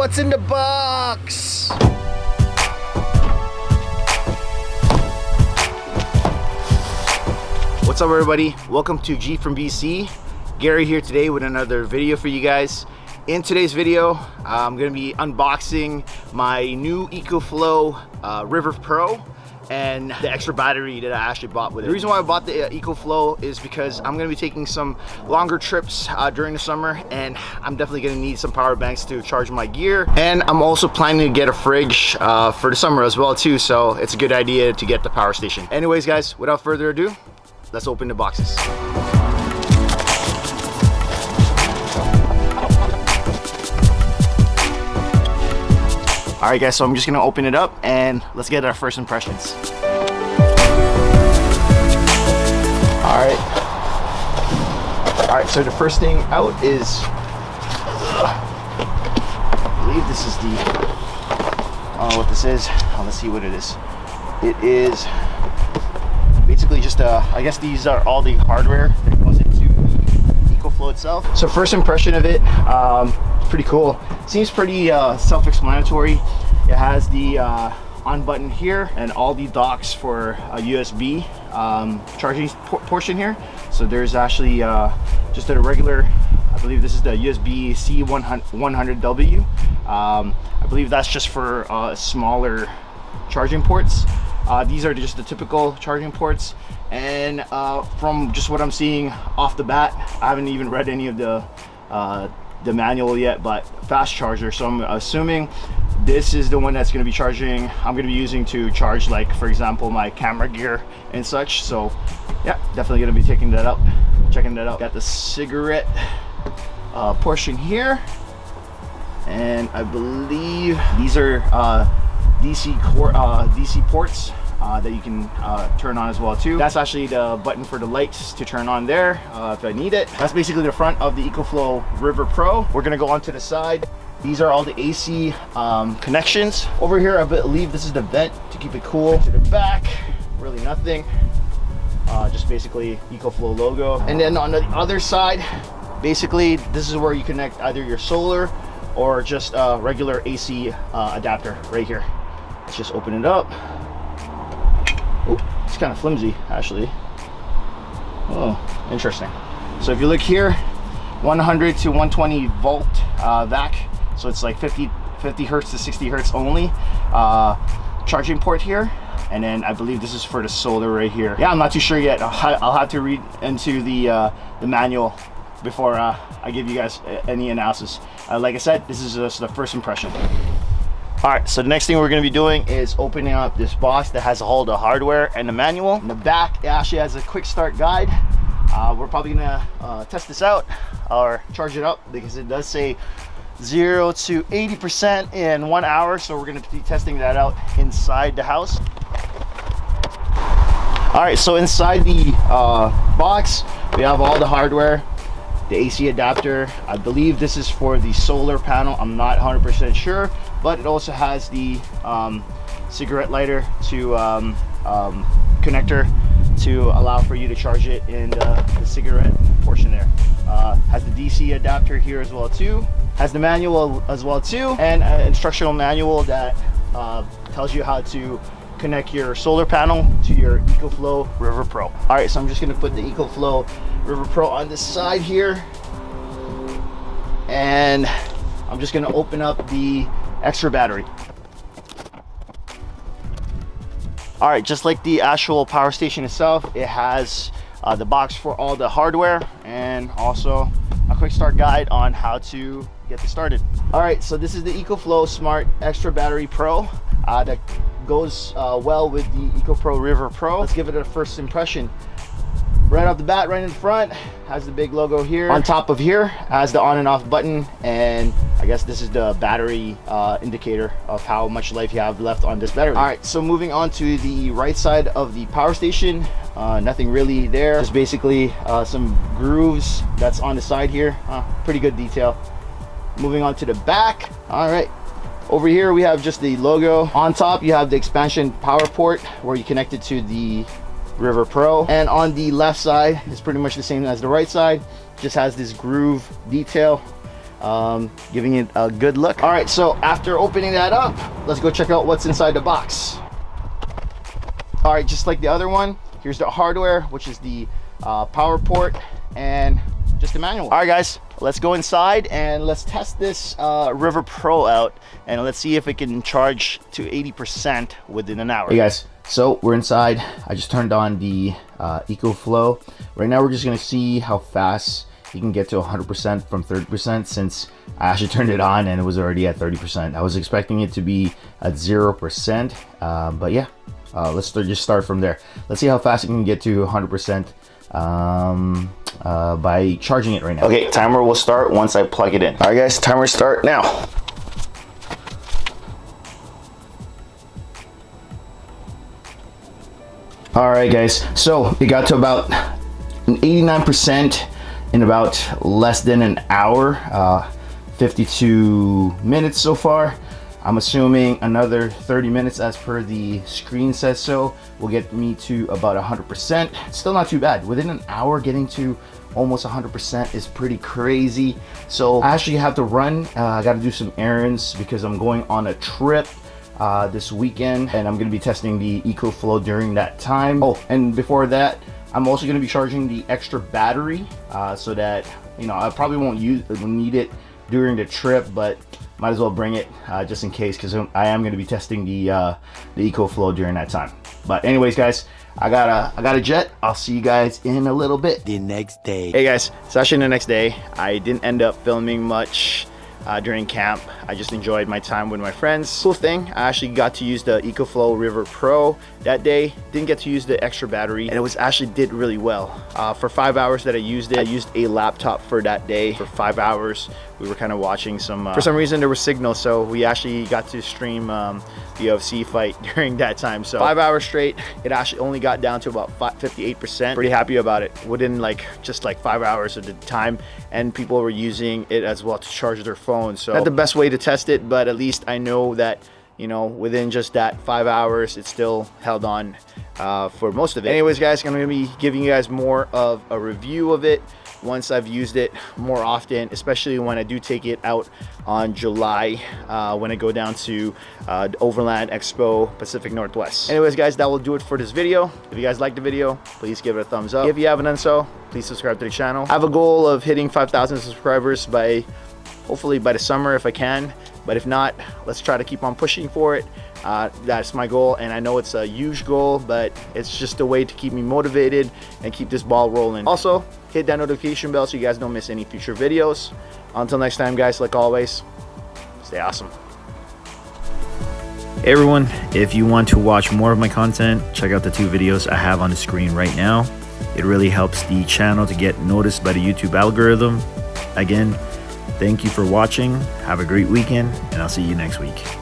What's in the box? What's up, everybody? Welcome to G from BC. Gary here today with another video for you guys. In today's video, I'm going to be unboxing my new EcoFlow River Pro and the extra battery that I actually bought with it. The reason why I bought the EcoFlow is because I'm going to be taking some longer trips during the summer, and I'm definitely going to need some power banks to charge my gear. And I'm also planning to get a fridge for the summer as well too, so it's a good idea to get the power station. Anyways guys, without further ado, let's open the boxes. All right guys, so I'm just gonna open it up and let's get our first impressions. All right, so the first thing out is, I believe this is the, I don't know what this is. Let's see what it is. It is basically just I guess these are all the hardware that goes into the EcoFlow itself. So first impression of it, pretty cool. Seems pretty self-explanatory. It has the on button here and all the docks for a USB charging portion here. So there's actually just a regular, I believe this is the USB C100W. I believe that's just for smaller charging ports. These are just the typical charging ports, and from just what I'm seeing off the bat, I haven't even read any of the manual yet, but fast charger, so I'm assuming this is the one that's going to be charging. I'm going to be using to charge, like for example, my camera gear and such. So yeah, definitely going to be checking that out. Got the cigarette portion here, and I believe these are DC ports that you can turn on as well too. That's actually the button for the lights to turn on there if I need it. That's basically the front of the EcoFlow River Pro. We're gonna go on to the side. These are all the AC connections. Over here, I believe this is the vent to keep it cool. To the back, really nothing. Just basically EcoFlow logo. And then on the other side, basically this is where you connect either your solar or just a regular AC adapter right here. Let's just open it up. Oh, it's kind of flimsy actually. Oh, interesting. So if you look here, 100 to 120 volt vac. So it's like 50 hertz to 60 hertz only charging port here. And then I believe this is for the solar right here. Yeah, I'm not too sure yet. I'll have to read into the manual before I give you guys any analysis. Like I said, this is just the first impression. All right, so the next thing we're gonna be doing is opening up this box that has all the hardware and the manual. In the back, it actually has a quick start guide. We're probably gonna test this out or charge it up because it does say 0 to 80% in 1 hour. So we're gonna be testing that out inside the house. All right, so inside the box, we have all the hardware. The AC adapter, I believe this is for the solar panel. I'm not 100% sure, but it also has the cigarette lighter to connector to allow for you to charge it in the cigarette portion there. Has the DC adapter here as well too. Has the manual as well too, and an instructional manual that tells you how to connect your solar panel to your EcoFlow River Pro. All right, so I'm just gonna put the EcoFlow River Pro on this side here, and I'm just gonna open up the extra battery. All right, just like the actual power station itself, it has the box for all the hardware and also a quick start guide on how to get this started. All right, so this is the EcoFlow Smart Extra Battery Pro that goes well with the EcoPro River Pro. Let's give it a first impression. Right off the bat, right in front, has the big logo here. On top of here has the on and off button, and I guess this is the battery indicator of how much life you have left on this battery. All right, so moving on to the right side of the power station, nothing really there. Just basically some grooves that's on the side here. Pretty good detail. Moving on to the back. All right, over here we have just the logo. On top you have the expansion power port where you connect it to the River Pro, and on the left side is pretty much the same as the right side, just has this groove detail giving it a good look. All right, so after opening that up, let's go check out what's inside the box. All right, just like the other one, here's the hardware, which is the power port and just the manual. All right, guys, let's go inside and let's test this River Pro out, and let's see if it can charge to 80% within an hour. Hey guys, so we're inside. I just turned on the EcoFlow. Right now, we're just gonna see how fast you can get to 100% from 30%, since I actually turned it on and it was already at 30%. I was expecting it to be at 0%, but yeah, let's just start from there. Let's see how fast it can get to 100% by charging it right now. Okay, timer will start once I plug it in. All right, guys, timer start now. All right, guys, so it got to about 89% in about less than an hour, 52 minutes so far. I'm assuming another 30 minutes, as per the screen says so, will get me to about 100%. Still not too bad. Within an hour, getting to almost 100% is pretty crazy. So I actually have to run. I got to do some errands because I'm going on a trip this weekend, and I'm going to be testing the EcoFlow during that time. Oh, and before that, I'm also going to be charging the extra battery so that, you know, I probably won't need it during the trip, but might as well bring it just in case, because I am going to be testing the EcoFlow during that time. But anyways, guys, I got a jet. I'll see you guys in a little bit. The next day. Hey guys, it's actually the next day. I didn't end up filming much during camp. I just enjoyed my time with my friends. Cool thing, I actually got to use the EcoFlow River Pro that day. Didn't get to use the extra battery, and it actually did really well. For 5 hours that I used it, I used a laptop for that day. For 5 hours, we were kind of watching some, for some reason there was signal, so we actually got to stream the UFC fight during that time. So 5 hours straight, it actually only got down to about 58%. Pretty happy about it. Within just 5 hours of the time, and people were using it as well to charge their phone. So not the best way to test it, but at least I know that, you know, within just that 5 hours, it still held on for most of it. Anyways, guys, I'm gonna be giving you guys more of a review of it once I've used it more often, especially when I do take it out on July when I go down to the Overland Expo Pacific Northwest. Anyways, guys, that will do it for this video. If you guys liked the video, please give it a thumbs up. If you haven't done so, please subscribe to the channel. I have a goal of hitting 5,000 subscribers by hopefully by the summer if I can, but if not, let's try to keep on pushing for it. That's my goal, and I know it's a huge goal, but it's just a way to keep me motivated and keep this ball rolling. Also, hit that notification bell so you guys don't miss any future videos. Until next time, guys, like always, stay awesome. Hey everyone, if you want to watch more of my content, check out the 2 videos I have on the screen right now. It really helps the channel to get noticed by the YouTube algorithm. Again, thank you for watching. Have a great weekend, and I'll see you next week.